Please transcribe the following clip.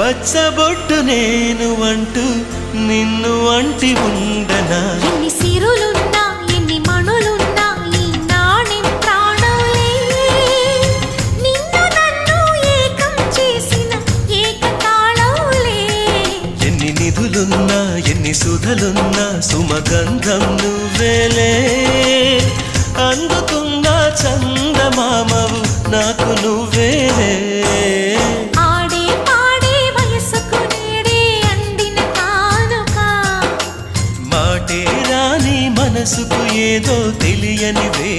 పచ్చబొట్టు నేను అంటూ నిన్ను అంటి ఉండనా ఎన్ని సిరులున్నా ఎన్ని మణులున్నా ఈ నాణెం ప్రాణంలే నిన్ను నన్ను ఏకం చేసిన ఏకతాళంలే ఎన్ని నిధులున్నా ఎన్ని సుధలున్నా సుమగంధం నువ్వేలే అందుకున్న చందమామవు నాకు నువ్వేలే ఆడే పాడే వయసుకు నేడే అందిన కానుక మాటే రాని మనసుకు ఏదో తెలియని వే